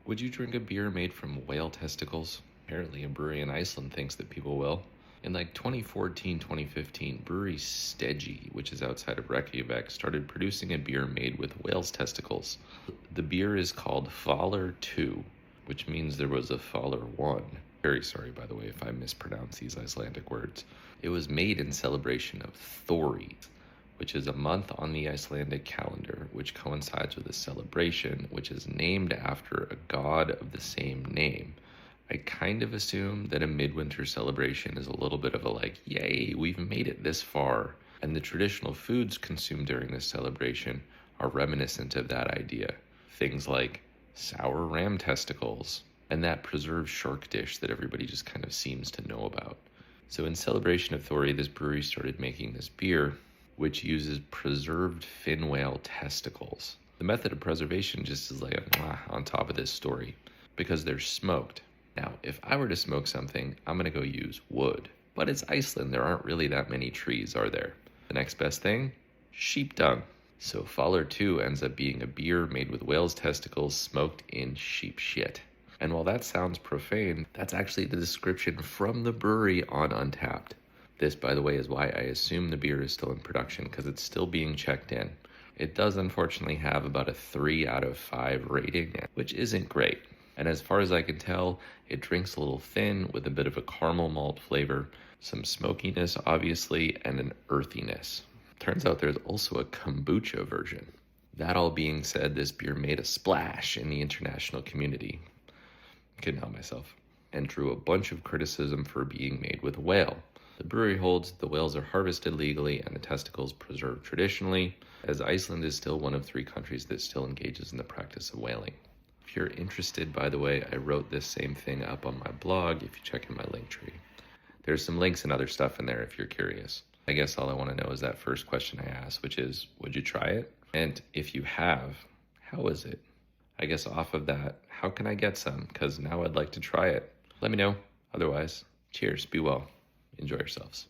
Would you drink a beer made from whale testicles? Apparently, a brewery in Iceland thinks that people will. In like 2014, 2015, brewery Steji, which is outside of Reykjavik, started producing a beer made with whale's testicles. The beer is called Faller 2, which means there was a Faller 1. Very sorry, by the way, if I mispronounce these Icelandic words. It was made in celebration of Thori, which is a month on the Icelandic calendar, which coincides with a celebration which is named after a god of the same name. I kind of assume that a midwinter celebration is a little bit of a like, yay, we've made it this far. And the traditional foods consumed during this celebration are reminiscent of that idea. Things like sour ram testicles and that preserved shark dish that everybody just kind of seems to know about. So in celebration of Thori, this brewery started making this beer which uses preserved fin whale testicles. The method of preservation just is like on top of this story because they're smoked. Now, if I were to smoke something, I'm going to go use wood. But it's Iceland. There aren't really that many trees, are there? The next best thing? Sheep dung. So Faller 2 ends up being a beer made with whale's testicles smoked in sheep shit. And while that sounds profane, that's actually the description from the brewery on Untapped. This, by the way, is why I assume the beer is still in production, because it's still being checked in. It does unfortunately have about a 3 out of 5 rating, which isn't great. And as far as I can tell, it drinks a little thin with a bit of a caramel malt flavor, some smokiness, obviously, and an earthiness. Turns out there's also a kombucha version. That all being said, this beer made a splash in the international community. Couldn't help myself. And drew a bunch of criticism for being made with whale. The brewery holds the whales are harvested legally and the testicles preserved traditionally, as Iceland is still one of 3 countries that still engages in the practice of whaling. If you're interested, by the way, I wrote this same thing up on my blog if you check in my link tree. There's some links and other stuff in there if you're curious. I guess all I want to know is that first question I asked, which is, would you try it? And if you have, how is it? I guess off of that, how can I get some? Because now I'd like to try it. Let me know. Otherwise, cheers, be well. Enjoy yourselves.